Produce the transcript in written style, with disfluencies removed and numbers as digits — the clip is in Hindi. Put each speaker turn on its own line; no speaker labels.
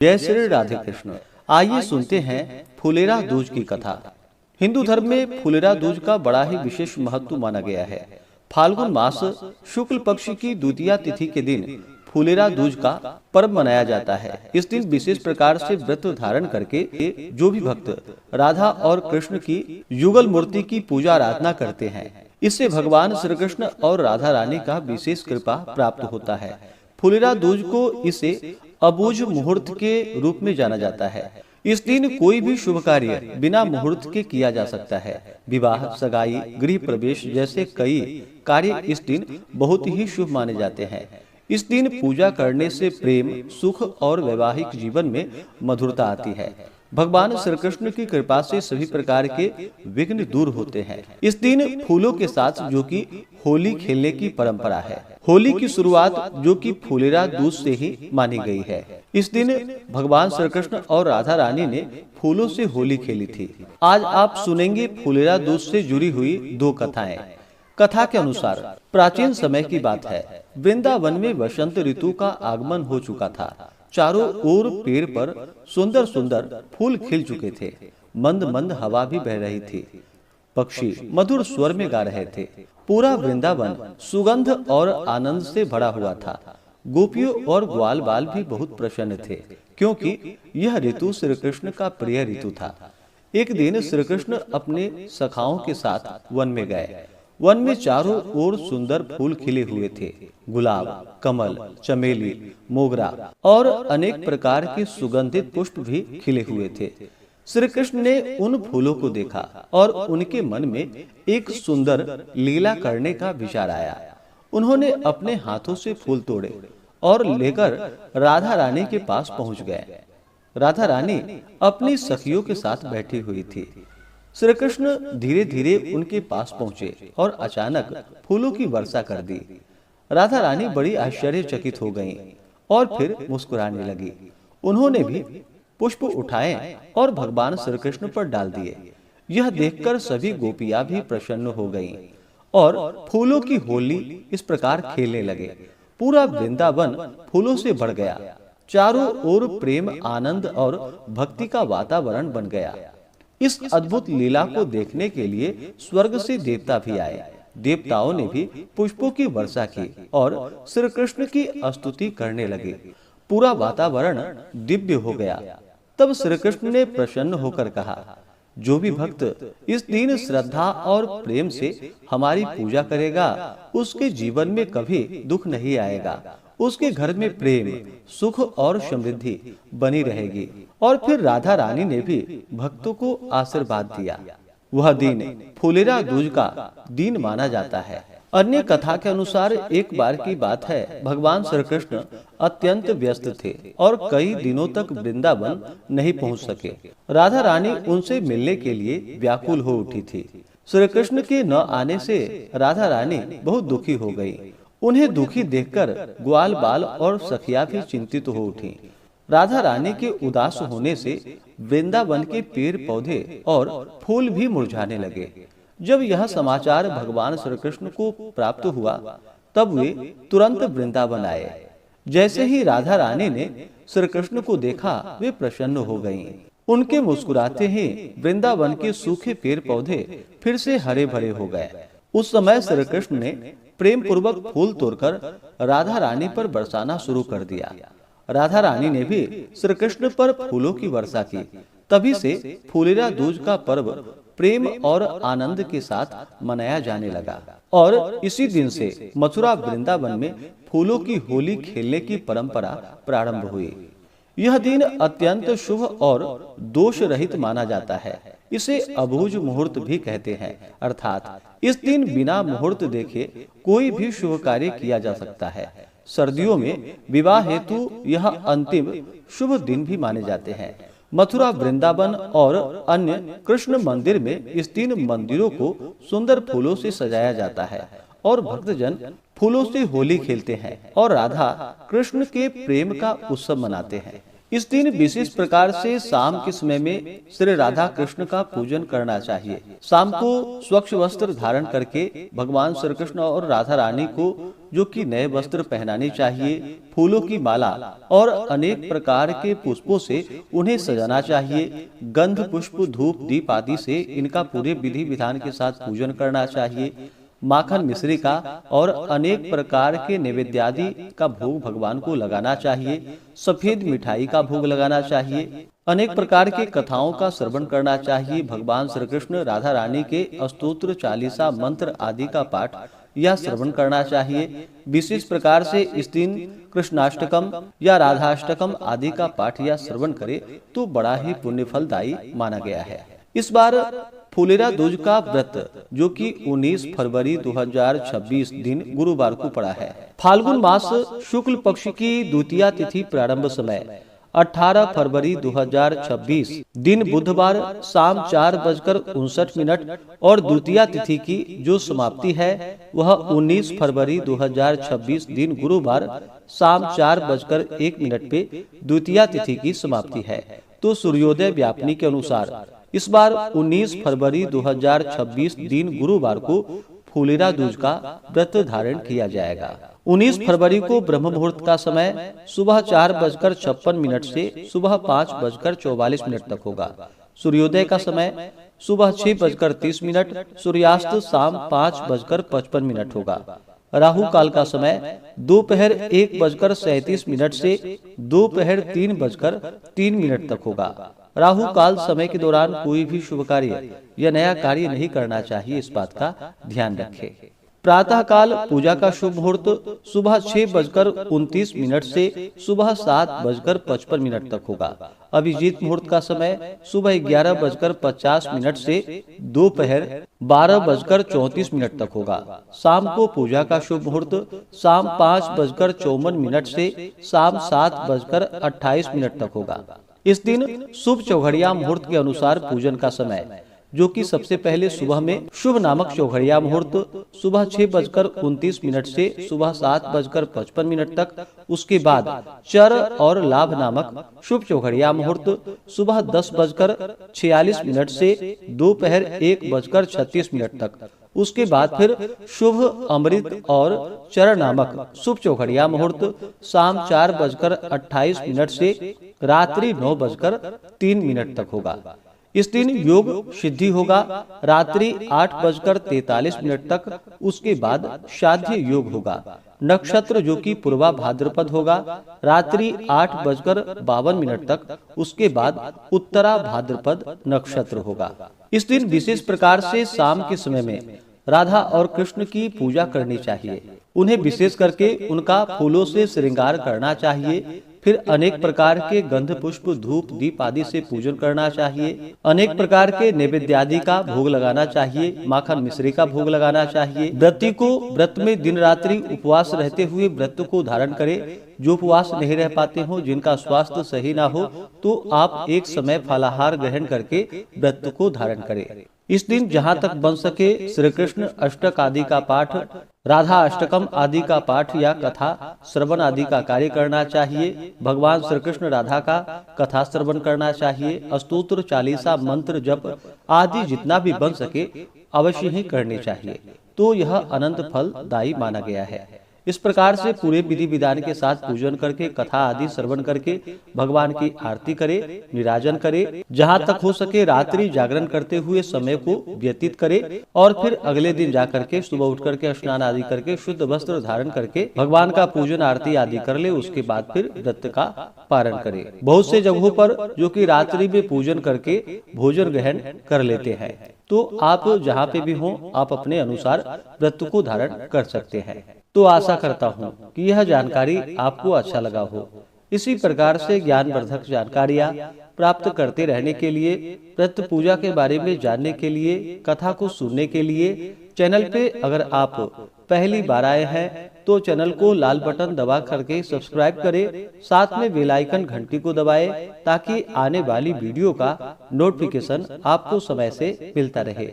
जय श्री राधे कृष्ण। आइए सुनते हैं फुलेरा दूज की कथा। हिंदू धर्म में फुलेरा दूज का बड़ा ही विशेष महत्व माना गया है। फाल्गुन मास शुक्ल पक्ष की द्वितीया तिथि के दिन फुलेरा दूज का पर्व मनाया जाता है। इस दिन विशेष प्रकार से व्रत धारण करके जो भी भक्त राधा और कृष्ण की युगल मूर्ति की पूजा आराधना करते हैं, इससे भगवान श्री कृष्ण और राधा रानी का विशेष कृपा प्राप्त होता है। फुलेरा दूज को इसे अबूझ मुहूर्त के रूप में जाना जाता है। इस दिन कोई भी शुभ कार्य बिना मुहूर्त के किया जा सकता है। विवाह, सगाई, गृह प्रवेश जैसे कई कार्य इस दिन बहुत ही शुभ माने जाते हैं। इस दिन पूजा करने से प्रेम, सुख और वैवाहिक जीवन में मधुरता आती है। भगवान श्री कृष्ण की कृपा से सभी प्रकार के विघ्न दूर होते हैं। इस दिन फूलों के साथ जो कि होली खेलने की परंपरा है। होली की शुरुआत जो कि फुलेरा दूज से ही मानी गई है। इस दिन भगवान श्री कृष्ण और राधा रानी ने फूलों से होली खेली थी। आज आप सुनेंगे फुलेरा दूज से जुड़ी हुई दो कथाएं। कथा के अनुसार प्राचीन समय की बात है। वृंदावन में वसंत ऋतु का आगमन हो चुका था। चारों ओर पेड़ पर सुंदर सुंदर फूल खिल चुके थे। मंद मंद हवा भी बह रही थी। पक्षी मधुर स्वर में गा रहे थे। पूरा वृंदावन सुगंध और आनंद से भरा हुआ था। गोपियों और ग्वाल बाल भी बहुत प्रसन्न थे, क्योंकि यह ऋतु श्री कृष्ण का प्रिय ऋतु था। एक दिन श्री कृष्ण अपने सखाओं के साथ वन में गए। वन में चारों ओर सुंदर फूल खिले हुए थे। गुलाब, कमल, चमेली, मोगरा और अनेक प्रकार के सुगंधित पुष्प भी खिले हुए थे। श्री कृष्ण ने उन फूलों को देखा और उनके मन में एक सुंदर लीला करने का विचार आया। उन्होंने अपने हाथों से फूल तोड़े और लेकर राधा रानी के पास पहुंच गए। राधा रानी अपनी सखियों के साथ बैठी हुई थी। श्री कृष्ण धीरे धीरे उनके पास पहुंचे और अचानक फूलों की वर्षा कर दी। राधा रानी बड़ी आश्चर्यचकित हो गईं और फिर मुस्कुराने लगी। उन्होंने भी पुष्प उठाए और भगवान श्री कृष्ण पर डाल दिए। यह देखकर सभी गोपियां भी प्रसन्न हो गईं और फूलों की होली इस प्रकार खेलने लगे। पूरा वृंदावन फूलों से भर गया। चारों ओर प्रेम, आनंद और भक्ति का वातावरण बन गया। इस अद्भुत लीला को देखने के लिए स्वर्ग से देवता भी आए। देवताओं ने भी पुष्पों की वर्षा की और श्री कृष्ण की स्तुति करने लगे। पूरा वातावरण दिव्य हो गया। तब श्री कृष्ण ने प्रसन्न होकर कहा, जो भी भक्त इस दिन श्रद्धा और प्रेम से हमारी पूजा करेगा, उसके जीवन में कभी दुख नहीं आएगा। उसके घर में प्रेम, सुख और समृद्धि बनी रहेगी। और फिर राधा रानी ने भी भक्तों को आशीर्वाद दिया। वह दिन फुलेरा दूज का दिन माना जाता है। अन्य कथा के अनुसार एक बार की बात है, भगवान श्री कृष्ण अत्यंत व्यस्त थे और कई दिनों तक वृंदावन नहीं पहुंच सके। राधा रानी उनसे मिलने के लिए व्याकुल हो उठी थी। श्री कृष्ण के न आने से राधा रानी बहुत दुखी हो गई। उन्हें दुखी देखकर ग्वाल बाल और सखिया भी चिंतित हो उठी। राधा रानी के उदास होने से वृंदावन के पेड़ पौधे और फूल भी मुरझाने लगे। जब यह समाचार भगवान श्री कृष्ण को प्राप्त हुआ, तब वे तुरंत वृंदावन आए। जैसे ही राधा रानी ने श्री कृष्ण को देखा, वे प्रसन्न हो गईं। उनके मुस्कुराते ही वृंदावन के सूखे पेड़ पौधे फिर से हरे भरे हो गए। उस समय श्री कृष्ण ने प्रेम पूर्वक फूल तोड़कर राधा रानी पर बरसाना शुरू कर दिया। राधा रानी ने भी श्री कृष्ण पर फूलों की वर्षा की। तभी से फुलेरा दूज का पर्व प्रेम और आनंद के साथ मनाया जाने लगा और इसी दिन से मथुरा वृंदावन में फूलों की होली खेलने की परंपरा प्रारंभ हुई। यह दिन अत्यंत शुभ और दोष रहित माना जाता है। इसे अबूझ मुहूर्त भी कहते हैं, अर्थात इस दिन बिना मुहूर्त देखे कोई भी शुभ कार्य किया जा सकता है। सर्दियों में विवाह हेतु यह अंतिम शुभ दिन भी माने जाते हैं। मथुरा, वृंदावन और अन्य कृष्ण मंदिर में इस दिन मंदिरों को सुंदर फूलों से सजाया जाता है और भक्तजन फूलों से होली खेलते हैं और राधा कृष्ण के प्रेम का उत्सव मनाते हैं। इस दिन विशेष प्रकार से शाम के समय में श्री राधा कृष्ण का पूजन करना चाहिए। शाम को स्वच्छ वस्त्र धारण करके भगवान श्री कृष्ण और राधा रानी को जो कि नए वस्त्र पहनाने चाहिए, फूलों की माला और अनेक प्रकार के पुष्पों से उन्हें सजाना चाहिए। गंध, पुष्प, धूप, दीप आदि से इनका पूरे विधि विधान के साथ पूजन करना चाहिए। माखन, मिश्री का और अनेक प्रकार के नैवेद्यादि का भोग भगवान को लगाना चाहिए। सफेद मिठाई का भोग लगाना चाहिए। अनेक प्रकार के कथाओं का श्रवण करना चाहिए। भगवान श्री कृष्ण राधा रानी के स्तोत्र, चालीसा, मंत्र आदि का पाठ या श्रवण करना चाहिए। विशेष प्रकार से इस दिन कृष्णाष्टकम या राधाष्टकम आदि का पाठ या श्रवण करे तो बड़ा ही पुण्य फलदायी माना गया है। इस बार फुलेरा दूज का व्रत जो कि 19 फरवरी 2026 दिन गुरुवार को पड़ा है। फाल्गुन मास शुक्ल पक्ष की द्वितीया तिथि प्रारंभ समय 18 फरवरी 2026 दिन बुधवार शाम 4:59 और द्वितीया तिथि की जो समाप्ति है वह 19 फरवरी 2026 दिन गुरुवार शाम 4:01 पे द्वितीया तिथि की समाप्ति है। तो सूर्योदय व्यापनी के अनुसार इस बार 19 फरवरी 2026 दिन गुरुवार को फुलेरा दूज का व्रत धारण किया जाएगा। 19 फरवरी को ब्रह्म मुहूर्त का समय सुबह 4:56 से सुबह 5:44 तक होगा। सूर्योदय का समय सुबह 6:30, सूर्यास्त शाम 5:55 होगा। राहु काल का समय दोपहर 1:37 से दोपहर 3:03 तक होगा। राहु काल समय के दौरान कोई भी शुभ कार्य या नया कार्य नहीं करना चाहिए, इस बात का ध्यान रखें। प्रातः काल पूजा का शुभ मुहूर्त सुबह 6:29 से सुबह 7:55 तक होगा। अभिजीत मुहूर्त का समय सुबह 11:50 से दोपहर 12:34 तक होगा। शाम को पूजा का शुभ मुहूर्त शाम 5:54 से शाम 7:28 तक होगा। इस दिन शुभ चौघड़िया मुहूर्त के अनुसार पूजन का समय जो कि सबसे पहले सुबह में शुभ नामक चौघड़िया मुहूर्त सुबह 6:29 से सुबह 7:55 तक, उसके बाद चर और लाभ नामक शुभ चौघड़िया मुहूर्त सुबह 10:46 से दोपहर 1:36 तक, उसके बाद फिर शुभ अमृत और चर नामक शुभ चौघड़िया मुहूर्त शाम 4:28 से रात्रि 9:03 तक होगा। इस दिन योग सिद्धि होगा रात्रि 8:43 तक, उसके बाद श्राद्ध योग होगा। नक्षत्र जो कि पूर्वा भाद्रपद होगा रात्रि 8:52 तक, उसके बाद उत्तरा भाद्रपद नक्षत्र होगा। इस दिन विशेष प्रकार से शाम के समय में राधा और कृष्ण की पूजा करनी चाहिए। उन्हें विशेष करके उनका फूलों से श्रृंगार करना चाहिए। फिर अनेक प्रकार के गंध, पुष्प, धूप, दीप आदि से पूजन करना चाहिए। अनेक प्रकार के नैवेद्यादि का भोग लगाना चाहिए। माखन, मिश्री का भोग लगाना चाहिए। व्रती को व्रत में दिन रात्रि उपवास रहते हुए व्रत को धारण करे। जो उपवास नहीं रह पाते हो, जिनका स्वास्थ्य सही ना हो, तो आप एक समय फलाहार ग्रहण करके व्रत को धारण करें। इस दिन जहाँ तक बन सके श्री कृष्ण अष्टक आदि का पाठ, राधा अष्टकम आदि का पाठ या कथा श्रवण आदि का कार्य करना चाहिए। भगवान श्री कृष्ण राधा का कथा श्रवण करना चाहिए। स्तोत्र, चालीसा, मंत्र जप आदि जितना भी बन सके अवश्य ही करने चाहिए। तो यह अनंत फलदायी माना गया है। इस प्रकार से पूरे विधि विधान के साथ पूजन करके कथा आदि श्रवण करके भगवान की आरती करे, निराजन करे। जहाँ तक हो सके रात्रि जागरण करते हुए समय को व्यतीत करे और फिर अगले दिन जाकर के सुबह उठ करके स्नान आदि करके शुद्ध वस्त्र धारण करके भगवान का पूजन आरती आदि कर ले। उसके बाद फिर व्रत का पारण करे। बहुत से जगहों पर जो कि रात्रि में पूजन करके भोजन ग्रहण कर लेते हैं, तो आप जहाँ पे भी हो आप अपने अनुसार व्रत को धारण कर सकते हैं। तो आशा करता हूँ कि यह जानकारी आपको अच्छा लगा हो। इसी प्रकार से ज्ञानवर्धक जानकारियाँ प्राप्त करते रहने के लिए, व्रत पूजा के बारे में जानने के लिए, कथा को सुनने के लिए चैनल पे अगर आप पहली बार आए हैं तो चैनल को लाल बटन दबा करके सब्सक्राइब करें। साथ में बेल आइकन घंटी को दबाएं ताकि आने वाली वीडियो का नोटिफिकेशन आपको समय से मिलता रहे।